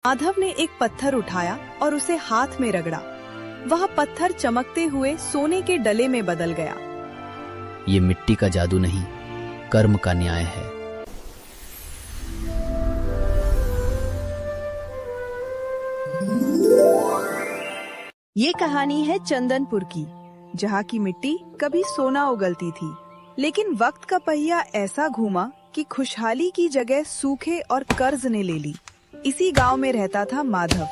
माधव ने एक पत्थर उठाया और उसे हाथ में रगड़ा। वह पत्थर चमकते हुए सोने के डले में बदल गया। ये मिट्टी का जादू नहीं, कर्म का न्याय है। ये कहानी है चंदनपुर की, जहाँ की मिट्टी कभी सोना उगलती थी, लेकिन वक्त का पहिया ऐसा घूमा कि खुशहाली की जगह सूखे और कर्ज ने ले ली। इसी गांव में रहता था माधव,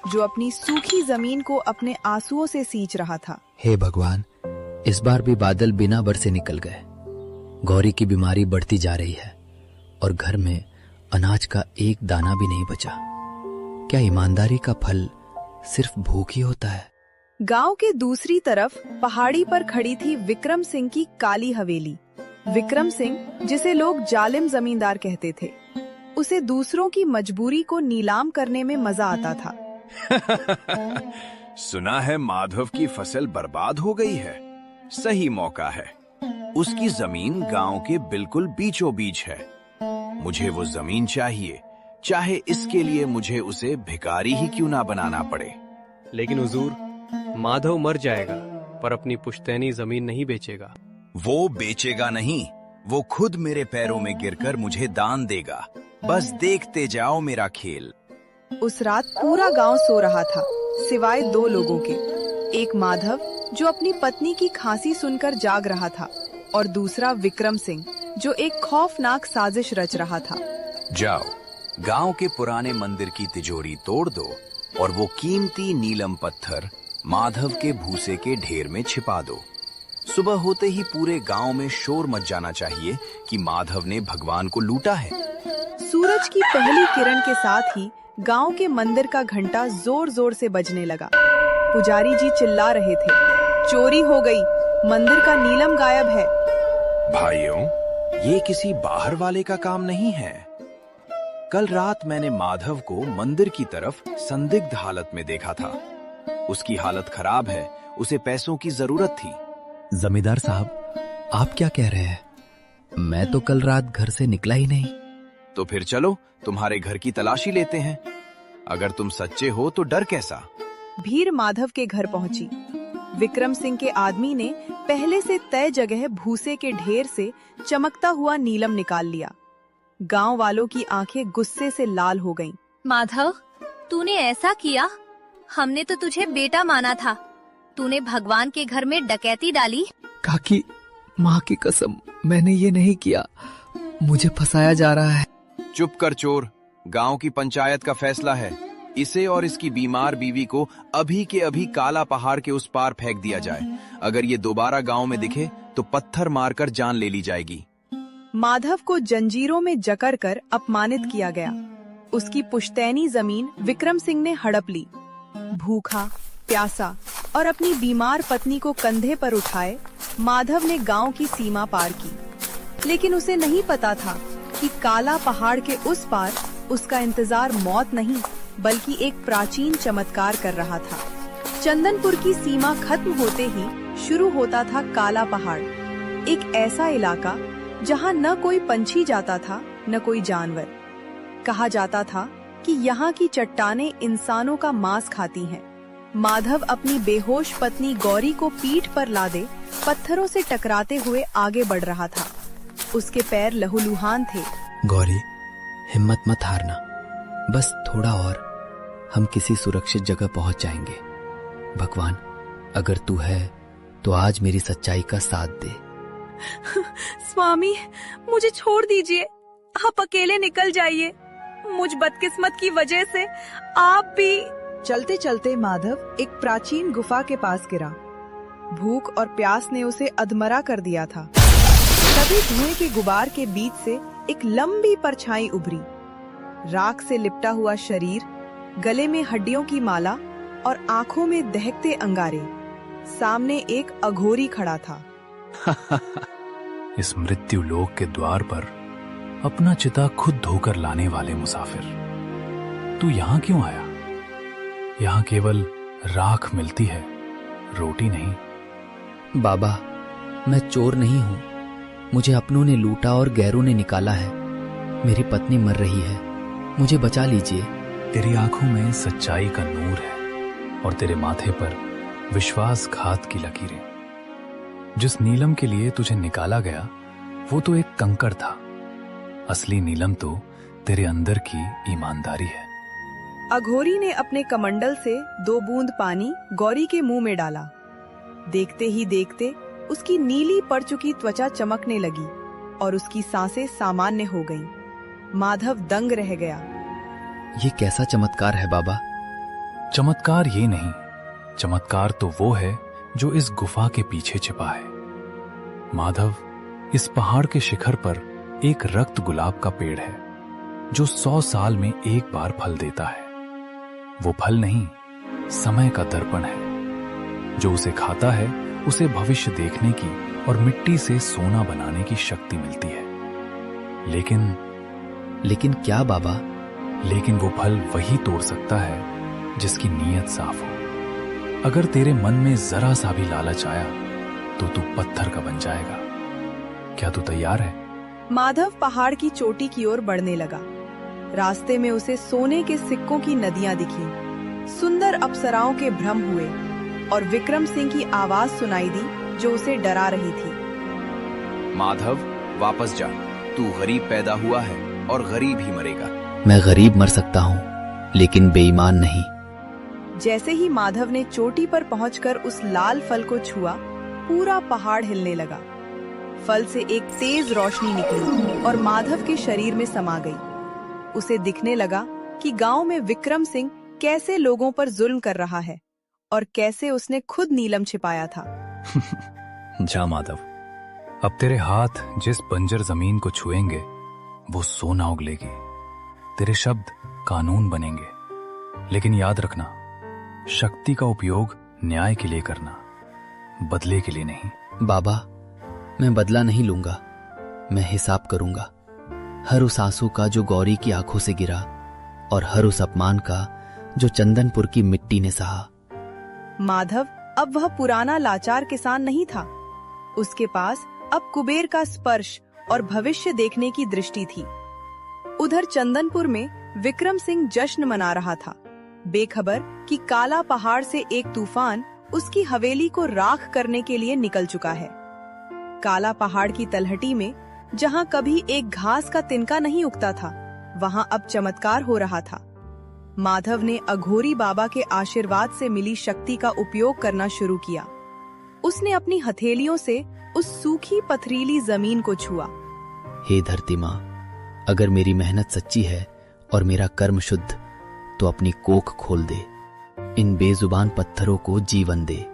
जो अपनी सूखी जमीन को अपने आंसुओं से सींच रहा था। हे भगवान, इस बार भी बादल बिना बरसे निकल गए। गौरी की बीमारी बढ़ती जा रही है और घर में अनाज का एक दाना भी नहीं बचा। क्या ईमानदारी का फल सिर्फ भूख ही होता है? गांव के दूसरी तरफ पहाड़ी पर खड़ी थी विक्रम सिंह की काली हवेली। विक्रम सिंह, जिसे लोग जालिम जमींदार कहते थे, उसे दूसरों की मजबूरी को नीलाम करने में मजा आता था। सुना है माधव की फसल बर्बाद हो गई है। सही मौका है। उसकी जमीन गांव के बिल्कुल बीचों बीच है। मुझे वो जमीन चाहिए, चाहे इसके लिए मुझे उसे भिखारी ही क्यों ना बनाना पड़े। लेकिन हुजूर, माधव मर जाएगा पर अपनी पुश्तैनी जमीन नहीं बेचेगा। वो बेचेगा नहीं, वो खुद मेरे पैरों में गिरकर मुझे दान देगा। बस देखते जाओ मेरा खेल। उस रात पूरा गांव सो रहा था, सिवाय दो लोगों के। एक माधव, जो अपनी पत्नी की खांसी सुनकर जाग रहा था, और दूसरा विक्रम सिंह, जो एक खौफनाक साजिश रच रहा था। जाओ, गांव के पुराने मंदिर की तिजोरी तोड़ दो और वो कीमती नीलम पत्थर माधव के भूसे के ढेर में छिपा दो। सुबह होते ही पूरे गांव में शोर मच जाना चाहिए कि माधव ने भगवान को लूटा है। सूरज की पहली किरण के साथ ही गांव के मंदिर का घंटा जोर जोर से बजने लगा। पुजारी जी चिल्ला रहे थे, चोरी हो गई, मंदिर का नीलम गायब है। भाइयों, ये किसी बाहर वाले का काम नहीं है। कल रात मैंने माधव को मंदिर की तरफ संदिग्ध हालत में देखा था। उसकी हालत खराब है, उसे पैसों की जरूरत थी। जमींदार साहब, आप क्या कह रहे हैं? मैं तो कल रात घर से निकला ही नहीं। तो फिर चलो, तुम्हारे घर की तलाशी लेते हैं। अगर तुम सच्चे हो तो डर कैसा। भीड़ माधव के घर पहुंची। विक्रम सिंह के आदमी ने पहले से तय जगह भूसे के ढेर से चमकता हुआ नीलम निकाल लिया। गांव वालों की आंखें गुस्से से लाल हो गईं। माधव, तूने ऐसा किया? हमने तो तुझे बेटा माना था। तूने भगवान के घर में डकैती डाली। काकी, माँ की कसम, मैंने ये नहीं किया। मुझे फंसाया जा रहा है। चुप कर चोर, गांव की पंचायत का फैसला है। इसे और इसकी बीमार बीवी को अभी के अभी काला पहाड़ के उस पार फेंक दिया जाए। अगर ये दोबारा गांव में दिखे तो पत्थर मारकर जान ले ली जाएगी। माधव को जंजीरों में जकड़ कर अपमानित किया गया। उसकी पुश्तैनी जमीन विक्रम सिंह ने हड़प ली। भूखा, प्यासा और अपनी बीमार पत्नी को कंधे पर उठाए माधव ने गांव की सीमा पार की। लेकिन उसे नहीं पता था कि काला पहाड़ के उस पार उसका इंतजार मौत नहीं, बल्कि एक प्राचीन चमत्कार कर रहा था। चंदनपुर की सीमा खत्म होते ही शुरू होता था काला पहाड़, एक ऐसा इलाका जहां न कोई पंछी जाता था न कोई जानवर। कहा जाता था कि यहाँ की चट्टानें इंसानों का मांस खाती हैं। माधव अपनी बेहोश पत्नी गौरी को पीठ पर लादे पत्थरों से टकराते हुए आगे बढ़ रहा था। उसके पैर लहूलुहान थे। गौरी, हिम्मत मत हारना, बस थोड़ा और, हम किसी सुरक्षित जगह पहुंच जाएंगे। भगवान, अगर तू है तो आज मेरी सच्चाई का साथ दे। स्वामी, मुझे छोड़ दीजिए, आप अकेले निकल जाइए। मुझ बदकिस्मत की वजह से आप भी। चलते चलते माधव एक प्राचीन गुफा के पास गिरा। भूख और प्यास ने उसे अधमरा कर दिया था। तभी धुएं के गुबार के बीच से एक लंबी परछाई उभरी। राख से लिपटा हुआ शरीर, गले में हड्डियों की माला और आंखों में दहकते अंगारे। सामने एक अघोरी खड़ा था। इस मृत्यु लोक के द्वार पर अपना चिता खुद धोकर लाने वाले मुसाफिर, तू यहाँ क्यों आया? यहाँ केवल राख मिलती है, रोटी नहीं। बाबा, मैं चोर नहीं हूँ। मुझे अपनों ने लूटा और गैरों ने निकाला है। मेरी पत्नी मर रही है, मुझे बचा लीजिए। तेरी आंखों में सच्चाई का नूर है और तेरे माथे पर विश्वासघात की लकीरें। जिस नीलम के लिए तुझे निकाला गया वो तो एक कंकड़ था, असली नीलम तो तेरे अंदर की ईमानदारी है। अघोरी ने अपने कमंडल से 2 बूंद पानी गौरी के मुंह में डाला। देखते ही देखते उसकी नीली पड़ चुकी त्वचा चमकने लगी और उसकी सांसें सामान्य हो गईं। माधव दंग रह गया। ये कैसा चमत्कार है बाबा? चमत्कार ये नहीं, चमत्कार तो वो है जो इस गुफा के पीछे छिपा है। माधव, इस पहाड़ के शिखर पर एक रक्त गुलाब का पेड़ है जो 100 साल में एक बार फल देता है। वो फल नहीं, समय का दर्पण है। जो उसे खाता है उसे भविष्य देखने की और मिट्टी से सोना बनाने की शक्ति मिलती है। लेकिन क्या बाबा? लेकिन वो फल वही तोड़ सकता है जिसकी नीयत साफ हो। अगर तेरे मन में जरा सा भी लालच आया तो तू पत्थर का बन जाएगा। क्या तू तैयार है? माधव पहाड़ की चोटी की ओर बढ़ने लगा। रास्ते में उसे सोने के सिक्कों की नदियां दिखीं, सुंदर अप्सराओं के भ्रम हुए और विक्रम सिंह की आवाज सुनाई दी जो उसे डरा रही थी। माधव, वापस जा। तू गरीब पैदा हुआ है और गरीब ही मरेगा। मैं गरीब मर सकता हूँ लेकिन बेईमान नहीं। जैसे ही माधव ने चोटी पर पहुंचकर उस लाल फल को छुआ, पूरा पहाड़ हिलने लगा। फल से एक तेज रोशनी निकली और माधव के शरीर में समा गई। उसे दिखने लगा कि गांव में विक्रम सिंह कैसे लोगों पर जुल्म कर रहा है और कैसे उसने खुद नीलम छिपाया था। जा माधव, अब तेरे हाथ जिस बंजर जमीन को छुएंगे वो सोना उगलेगी। तेरे शब्द कानून बनेंगे। लेकिन याद रखना, शक्ति का उपयोग न्याय के लिए करना, बदले के लिए नहीं। बाबा, मैं बदला नहीं लूंगा। मैं हिसाब करूंगा, हर उस आंसू का जो गौरी की आंखों से गिरा और हर उस अपमान का जो चंदनपुर की मिट्टी ने सहा। माधव अब वह पुराना लाचार किसान नहीं था। उसके पास अब कुबेर का स्पर्श और भविष्य देखने की दृष्टि थी। उधर चंदनपुर में विक्रम सिंह जश्न मना रहा था, बेखबर कि काला पहाड़ से एक तूफान उसकी हवेली को राख करने के लिए निकल चुका है। काला पहाड़ की तलहटी में जहां कभी एक घास का तिनका नहीं उगता था, वहां अब चमत्कार हो रहा था। माधव ने अघोरी बाबा के आशीर्वाद से मिली शक्ति का उपयोग करना शुरू किया। उसने अपनी हथेलियों से उस सूखी पथरीली जमीन को छुआ। हे धरती माँ, अगर मेरी मेहनत सच्ची है और मेरा कर्म शुद्ध, तो अपनी कोख खोल दे, इन बेजुबान पत्थरों को जीवन दे।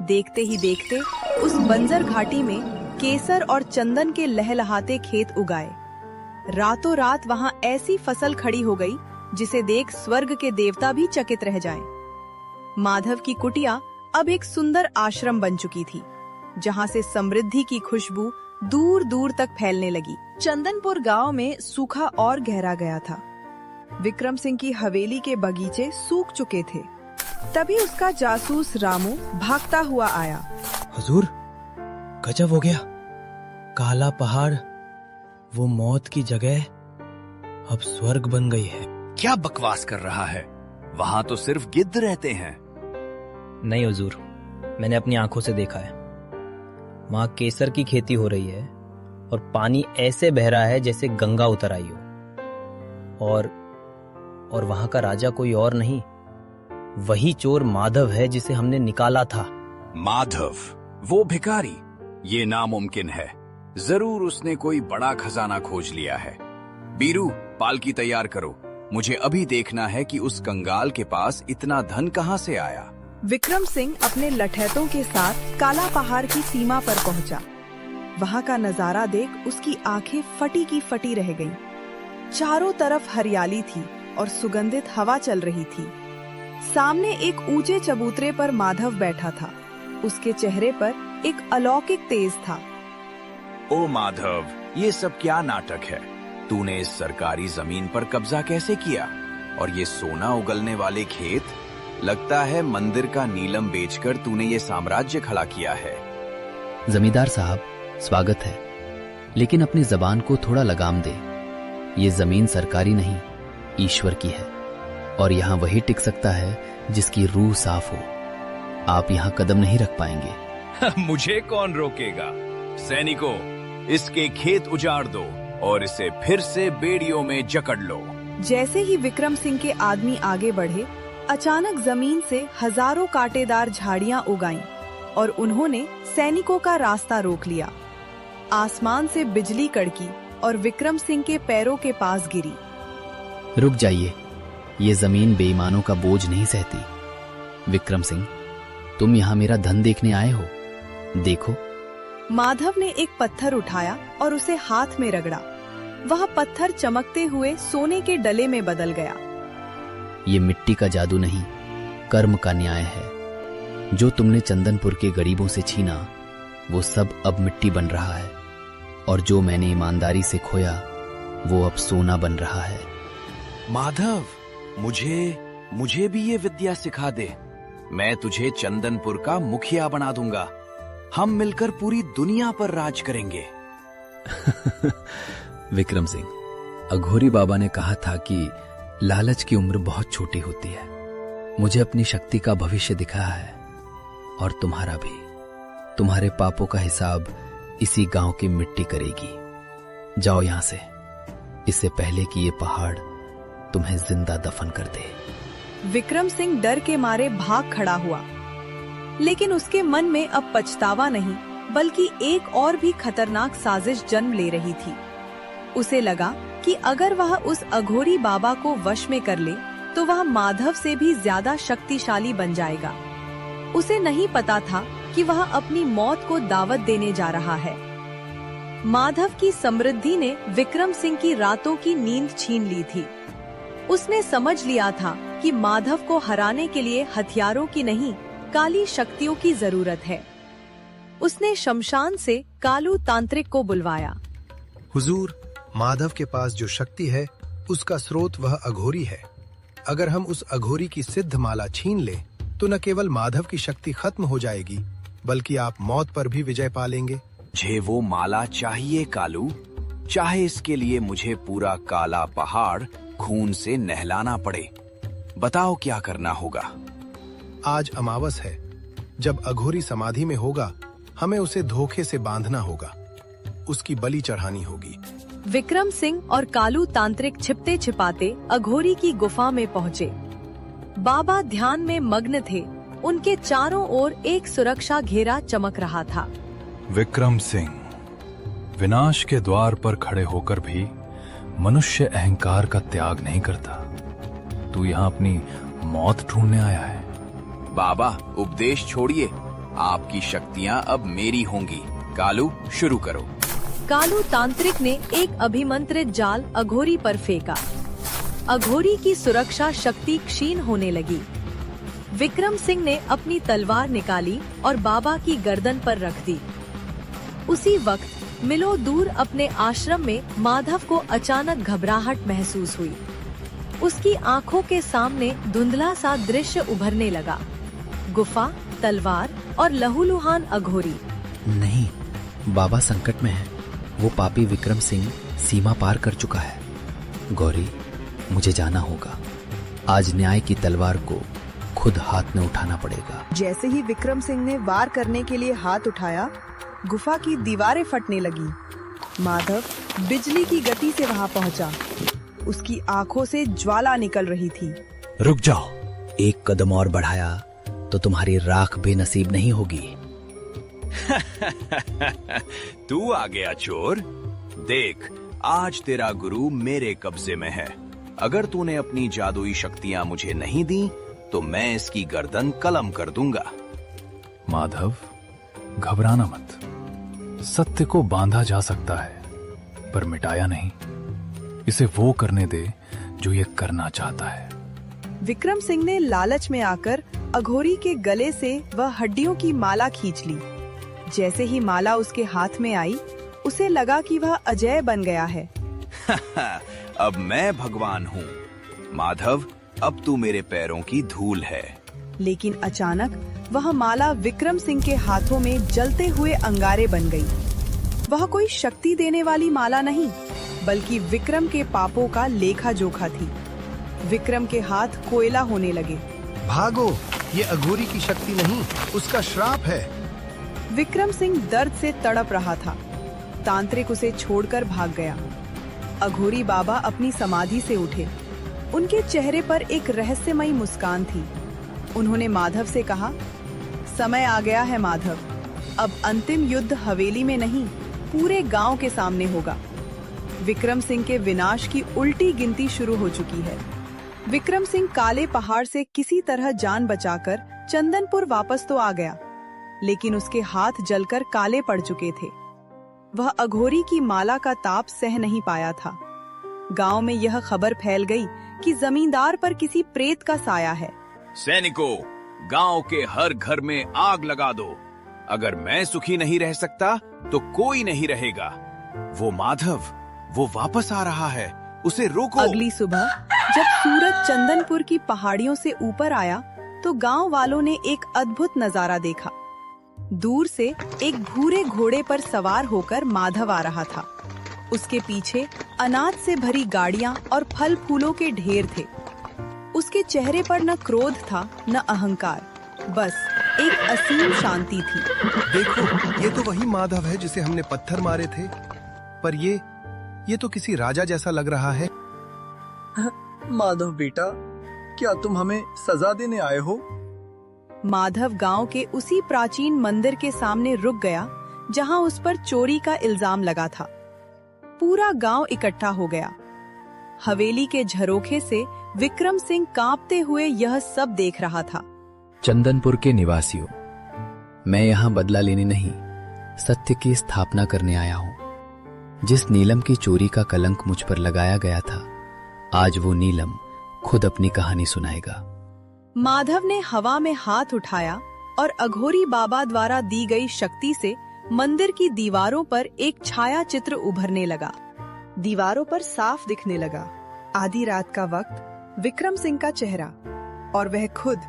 देखते ही देखते उस बंजर घाटी में केसर और चंदन के लहलहाते खेत उगाए। रातों रात वहां ऐसी फसल खड़ी हो गई जिसे देख स्वर्ग के देवता भी चकित रह जाएं। माधव की कुटिया अब एक सुंदर आश्रम बन चुकी थी, जहां से समृद्धि की खुशबू दूर दूर तक फैलने लगी। चंदनपुर गांव में सूखा और गहरा गया था। विक्रम सिंह की हवेली के बगीचे सूख चुके थे। तभी उसका जासूस रामू भागता हुआ आया। हुजूर, गजब हो गया। काला पहाड़, वो मौत की जगह अब स्वर्ग बन गई है। क्या बकवास कर रहा है? वहां तो सिर्फ गिद्ध रहते हैं। नहीं हुजूर, मैंने अपनी आंखों से देखा है। वहां केसर की खेती हो रही है और पानी ऐसे बह रहा है जैसे गंगा उतर आई हो। और वहां का राजा कोई और नहीं, वही चोर माधव है जिसे हमने निकाला था। माधव, वो भिखारी? ये नामुमकिन है। जरूर उसने कोई बड़ा खजाना खोज लिया है। बीरू, पालकी तैयार करो। मुझे अभी देखना है कि उस कंगाल के पास इतना धन कहां से आया। विक्रम सिंह अपने लठैतों के साथ काला पहाड़ की सीमा पर पहुंचा। वहां का नजारा देख उसकी आंखें फटी की फटी रह गईं। चारों तरफ हरियाली थी और सुगंधित हवा चल रही थी। सामने एक ऊंचे चबूतरे पर माधव बैठा था। उसके चेहरे पर एक अलौकिक तेज था। ओ माधव, ये सब क्या नाटक है? तूने इस सरकारी जमीन पर कब्जा कैसे किया? और ये सोना उगलने वाले खेत? लगता है मंदिर का नीलम बेचकर तूने ये साम्राज्य खड़ा किया है। जमींदार साहब, स्वागत है, लेकिन अपनी जबान को थोड़ा लगाम दे। ये जमीन सरकारी नहीं, ईश्वर की है। और यहाँ वही टिक सकता है जिसकी रूह साफ हो। आप यहाँ कदम नहीं रख पाएंगे। मुझे कौन रोकेगा? सैनिकों, इसके खेत उजाड़ दो और इसे फिर से बेड़ियों में जकड़ लो। जैसे ही विक्रम सिंह के आदमी आगे बढ़े, अचानक जमीन से हजारों कांटेदार झाड़ियां उगाईं और उन्होंने सैनिकों का रास्ता रोक लिया। आसमान से बिजली कड़की और विक्रम सिंह के पैरों के पास गिरी। रुक जाइए, ये जमीन बेईमानों का बोझ नहीं सहती। विक्रम सिंह, तुम यहाँ मेरा धन देखने आए हो? देखो। माधव ने एक पत्थर उठाया और उसे हाथ में रगड़ा। वह पत्थर चमकते हुए सोने के डले में बदल गया। ये मिट्टी का जादू नहीं, कर्म का न्याय है। जो तुमने चंदनपुर के गरीबों से छीना, वो सब अब मिट्टी बन रहा है, और जो मैंने ईमानदारी से खोया, वो अब सोना बन रहा है। माधव, मुझे भी ये विद्या सिखा दे। मैं तुझे चंदनपुर का मुखिया बना दूंगा। हम मिलकर पूरी दुनिया पर राज करेंगे। विक्रम सिंह, अघोरी बाबा ने कहा था कि लालच की उम्र बहुत छोटी होती है। मुझे अपनी शक्ति का भविष्य दिखा है, और तुम्हारा भी। तुम्हारे पापों का हिसाब इसी गांव की मिट्टी करेगी। जाओ यहां से, इससे पहले कि ये पहाड़ तुम्हें जिंदा दफन कर दे। विक्रम सिंह डर के मारे भाग खड़ा हुआ, लेकिन उसके मन में अब पछतावा नहीं, बल्कि एक और भी खतरनाक साजिश जन्म ले रही थी। उसे लगा कि अगर वह उस अघोरी बाबा को वश में कर ले, तो वह माधव से भी ज्यादा शक्तिशाली बन जाएगा। उसे नहीं पता था कि वह अपनी मौत को दावत देने जा रहा है। माधव की समृद्धि ने विक्रम सिंह की रातों की नींद छीन ली थी। उसने समझ लिया था कि माधव को हराने के लिए हथियारों की नहीं, काली शक्तियों की जरूरत है। उसने शमशान से कालू तांत्रिक को बुलवाया। हुजूर, माधव के पास जो शक्ति है, उसका स्रोत वह अघोरी है। अगर हम उस अघोरी की सिद्ध माला छीन ले, तो न केवल माधव की शक्ति खत्म हो जाएगी, बल्कि आप मौत पर भी विजय पा लेंगे। मुझे वो माला चाहिए कालू, चाहे इसके लिए मुझे पूरा काला पहाड़ खून से नहलाना पड़े। बताओ क्या करना होगा। आज अमावस है। जब अघोरी समाधि में होगा, हमें उसे धोखे से बांधना होगा। उसकी बलि चढ़ानी होगी। विक्रम सिंह और कालू तांत्रिक छिपते छिपाते अघोरी की गुफा में पहुँचे। बाबा ध्यान में मग्न थे। उनके चारों ओर एक सुरक्षा घेरा चमक रहा था। विक्रम सिंह, विनाश के द्वार पर खड़े होकर भी मनुष्य अहंकार का त्याग नहीं करता। तू यहाँ अपनी मौत ढूंढने आया है। बाबा, उपदेश छोड़िए। आपकी शक्तियाँ अब मेरी होंगी। कालू, शुरू करो। कालू तांत्रिक ने एक अभिमंत्रित जाल अघोरी पर फेंका। अघोरी की सुरक्षा शक्ति क्षीण होने लगी। विक्रम सिंह ने अपनी तलवार निकाली और बाबा की गर्दन पर रख दी। उसी वक्त मिलो दूर अपने आश्रम में माधव को अचानक घबराहट महसूस हुई। उसकी आंखों के सामने धुंधला सा दृश्य उभरने लगा। गुफा, तलवार और लहूलुहान अघोरी। नहीं, बाबा संकट में है। वो पापी विक्रम सिंह सीमा पार कर चुका है। गौरी, मुझे जाना होगा। आज न्याय की तलवार को खुद हाथ में उठाना पड़ेगा। जैसे ही विक्रम सिंह ने वार करने के लिए हाथ उठाया, गुफा की दीवारें फटने लगी। माधव बिजली की गति से वहां पहुंचा। उसकी आंखों से ज्वाला निकल रही थी। रुक जाओ, एक कदम और बढ़ाया तो तुम्हारी राख बेनसीब नहीं होगी। तू आ गया चोर। देख, आज तेरा गुरु मेरे कब्जे में है। अगर तूने अपनी जादुई शक्तियां मुझे नहीं दी, तो मैं इसकी गर्दन कलम कर दूंगा। माधव, घबराना मत। सत्य को बांधा जा सकता है, पर मिटाया नहीं। इसे वो करने दे जो ये करना चाहता है। विक्रम सिंह ने लालच में आकर अघोरी के गले से वह हड्डियों की माला खींच ली। जैसे ही माला उसके हाथ में आई, उसे लगा कि वह अजय बन गया है। अब मैं भगवान हूँ। माधव, अब तू मेरे पैरों की धूल है। लेकिन अचानक वह माला विक्रम सिंह के हाथों में जलते हुए अंगारे बन गई। वह कोई शक्ति देने वाली माला नहीं, बल्कि विक्रम के पापों का लेखा जोखा थी। विक्रम के हाथ कोयला होने लगे। भागो, ये अघोरी की शक्ति नहीं, उसका श्राप है। विक्रम सिंह दर्द से तड़प रहा था। तांत्रिक उसे छोड़कर भाग गया। अघोरी बाबा अपनी समाधि से उठे। उनके चेहरे पर एक रहस्यमयी मुस्कान थी। उन्होंने माधव से कहा, समय आ गया है माधव, अब अंतिम युद्ध हवेली में नहीं, पूरे गांव के सामने होगा। विक्रम सिंह के विनाश की उल्टी गिनती शुरू हो चुकी है। विक्रम सिंह काले पहाड़ से किसी तरह जान बचाकर चंदनपुर वापस तो आ गया, लेकिन उसके हाथ जलकर काले पड़ चुके थे। वह अघोरी की माला का ताप सह नहीं पाया था। गांव में यह खबर फैल गई कि जमींदार पर किसी प्रेत का साया है। सैनिकों, गांव के हर घर में आग लगा दो। अगर मैं सुखी नहीं रह सकता तो कोई नहीं रहेगा। वो माधव, वो वापस आ रहा है, उसे रोको। अगली सुबह जब सूरज चंदनपुर की पहाड़ियों से ऊपर आया तो गांव वालों ने एक अद्भुत नजारा देखा। दूर से एक भूरे घोड़े पर सवार होकर माधव आ रहा था। उसके पीछे अनाज से भरी गाड़ियां और फल फूलों के ढेर थे। उसके चेहरे पर न क्रोध था न अहंकार, बस एक असीम शांति थी। देखो, ये तो वही माधव है जिसे हमने पत्थर मारे थे, पर ये तो किसी राजा जैसा लग रहा है। माधव बेटा, क्या तुम हमें सजा देने आए हो? माधव गांव के उसी प्राचीन मंदिर के सामने रुक गया जहां उस पर चोरी का इल्जाम लगा था। पूरा गांव इकट्ठा हो गया। हवेली के झरोखे से विक्रम सिंह कांपते हुए यह सब देख रहा था। चंदनपुर के निवासियों, मैं यहाँ बदला लेने नहीं, सत्य की स्थापना करने आया हूँ। जिस नीलम की चोरी का कलंक मुझ पर लगाया गया था, आज वो नीलम खुद अपनी कहानी सुनाएगा। माधव ने हवा में हाथ उठाया और अघोरी बाबा द्वारा दी गई शक्ति से मंदिर की दीवारों पर एक छाया चित्र उभरने लगा। दीवारों पर साफ दिखने लगा आधी रात का वक्त विक्रम सिंह का चेहरा, और वह खुद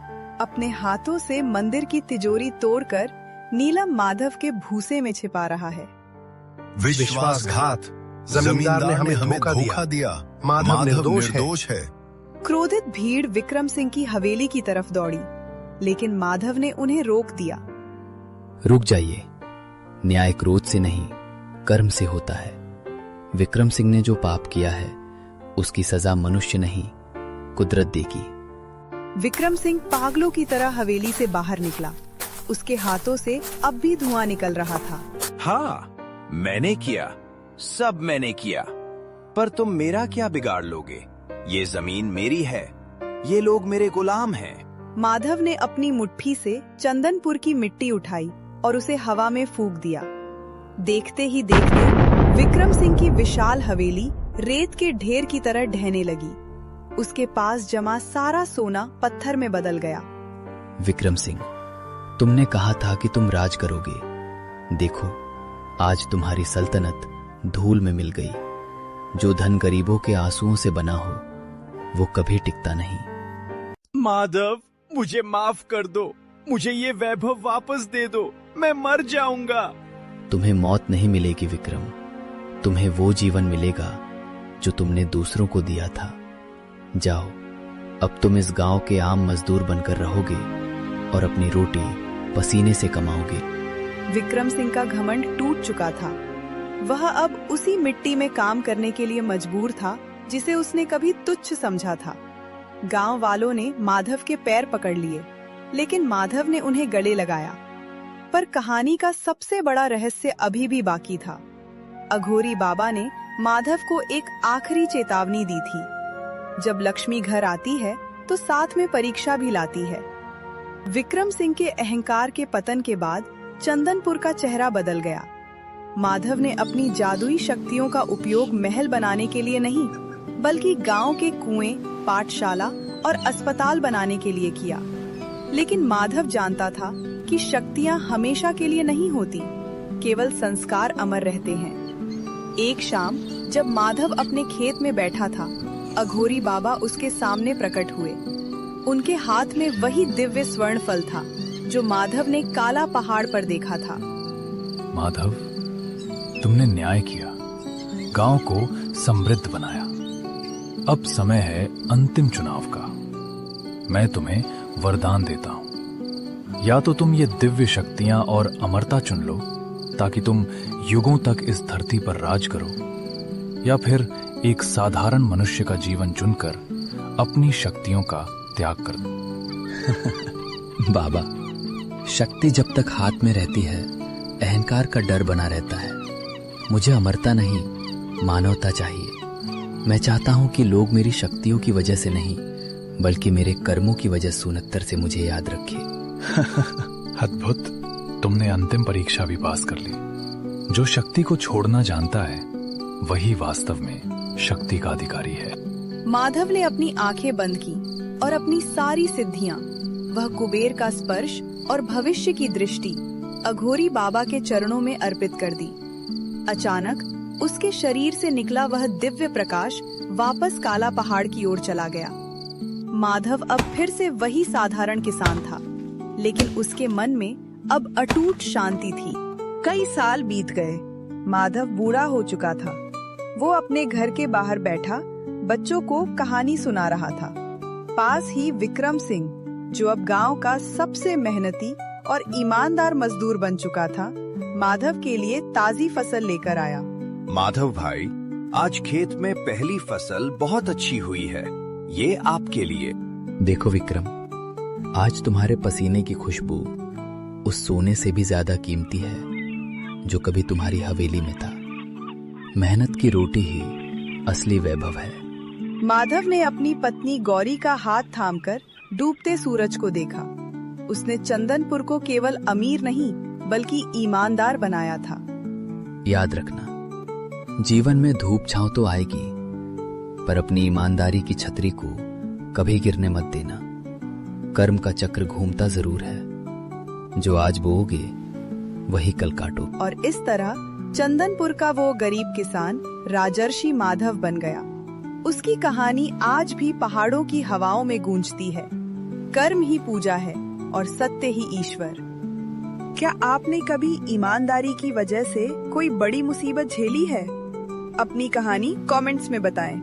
अपने हाथों से मंदिर की तिजोरी तोड़कर नीलम माधव के भूसे में छिपा रहा है। विश्वासघात, जमींदार ने हमें धोखा दिया। माधव निर्दोष है। क्रोधित भीड़ विक्रम सिंह की हवेली की तरफ दौड़ी, लेकिन माधव ने उन्हें रोक दिया। रुक जाइए, न्याय क्रोध से नहीं, कर्म से होता है। विक्रम सिंह ने जो पाप किया है, उसकी सजा मनुष्य नहीं, कुदरत देगी। विक्रम सिंह पागलों की तरह हवेली से बाहर निकला। उसके हाथों से अब भी धुआं निकल रहा था। हाँ, मैंने किया, सब मैंने किया, पर तुम मेरा क्या बिगाड़ लोगे? ये जमीन मेरी है, ये लोग मेरे गुलाम हैं। माधव ने अपनी मुट्ठी से चंदनपुर की मिट्टी उठाई और उसे हवा में फूंक दिया। देखते ही देखते विक्रम सिंह की विशाल हवेली रेत के ढेर की तरह ढहने लगी। उसके पास जमा सारा सोना पत्थर में बदल गया। विक्रम सिंह, तुमने कहा था कि तुम राज करोगे। देखो, आज तुम्हारी सल्तनत धूल में मिल गई। जो धन गरीबों के आंसुओं से बना हो, वो कभी टिकता नहीं। माधव, मुझे माफ कर दो, मुझे ये वैभव वापस दे दो, मैं मर जाऊंगा। तुम्हें मौत नहीं मिलेगी विक्रम, तुम्हें वो जीवन मिलेगा जो तुमने दूसरों को दिया था। जाओ, अब तुम इस गांव के आम मजदूर बनकर रहोगे और अपनी रोटी पसीने से कमाओगे। विक्रम सिंह का घमंड टूट चुका था। वह अब उसी मिट्टी में काम करने के लिए मजबूर था जिसे उसने कभी तुच्छ समझा था। गांव वालों ने माधव के पैर पकड़ लिए, लेकिन माधव ने उन्हें गले लगाया। पर कहानी का सबसे बड़ा रहस्य अभी भी बाकी था। अघोरी बाबा ने माधव को एक आखिरी चेतावनी दी थी। जब लक्ष्मी घर आती है तो साथ में परीक्षा भी लाती है। विक्रम सिंह के अहंकार के पतन के बाद चंदनपुर का चेहरा बदल गया। माधव ने अपनी जादुई शक्तियों का उपयोग महल बनाने के लिए नहीं, बल्कि गांव के कुएं, पाठशाला और अस्पताल बनाने के लिए किया। लेकिन माधव जानता था कि शक्तियां हमेशा के लिए नहीं होती, केवल संस्कार अमर रहते हैं। एक शाम जब माधव अपने खेत में बैठा था, अघोरी बाबा उसके सामने प्रकट हुए। उनके हाथ में वही दिव्य स्वर्ण फल था जो माधव ने काला पहाड़ पर देखा था। माधव, तुमने न्याय किया, गांव को समृद्ध बनाया। अब समय है अंतिम चुनाव का। मैं तुम्हें वरदान देता हूं। या तो तुम ये दिव्य शक्तियां और अमरता चुन लो ताकि तुम युगों तक इस धरती पर राज करो, या फिर एक साधारण मनुष्य का जीवन चुनकर अपनी शक्तियों का त्याग कर दो। बाबा, शक्ति जब तक हाथ में रहती है अहंकार का डर बना रहता है। मुझे अमरता नहीं, मानवता चाहिए। मैं चाहता हूं कि लोग मेरी शक्तियों की वजह से नहीं बल्कि मेरे कर्मों की वजह सुनत्तर से मुझे याद रखे। अद्भुत, तुमने अंतिम परीक्षा भी पास कर ली। जो शक्ति को छोड़ना जानता है वही वास्तव में शक्ति का अधिकारी है। माधव ने अपनी आंखें बंद की और अपनी सारी सिद्धियां, वह कुबेर का स्पर्श और भविष्य की दृष्टि अघोरी बाबा के चरणों में अर्पित कर दी। अचानक उसके शरीर से निकला वह दिव्य प्रकाश वापस काला पहाड़ की ओर चला गया। माधव अब फिर से वही साधारण किसान था, लेकिन उसके मन में अब अटूट शांति थी। कई साल बीत गए। माधव बूढ़ा हो चुका था। वो अपने घर के बाहर बैठा बच्चों को कहानी सुना रहा था। पास ही विक्रम सिंह, जो अब गांव का सबसे मेहनती और ईमानदार मजदूर बन चुका था, माधव के लिए ताजी फसल लेकर आया। माधव भाई, आज खेत में पहली फसल बहुत अच्छी हुई है, ये आपके लिए। देखो विक्रम, आज तुम्हारे पसीने की खुशबू उस सोने से भी ज्यादा कीमती है जो कभी तुम्हारी हवेली में था। मेहनत की रोटी ही असली वैभव है। माधव ने अपनी पत्नी गौरी का हाथ थामकर डूबते सूरज को देखा। उसने चंदनपुर को केवल अमीर नहीं बल्कि ईमानदार बनाया था। याद रखना, जीवन में धूप छांव तो आएगी, पर अपनी ईमानदारी की छतरी को कभी गिरने मत देना। कर्म का चक्र घूमता जरूर है, जो आज बोओगे वही कल काटो। और इस तरह चंदनपुर का वो गरीब किसान राजर्षि माधव बन गया। उसकी कहानी आज भी पहाड़ों की हवाओं में गूंजती है। कर्म ही पूजा है और सत्य ही ईश्वर। क्या आपने कभी ईमानदारी की वजह से कोई बड़ी मुसीबत झेली है? अपनी कहानी कमेंट्स में बताएं।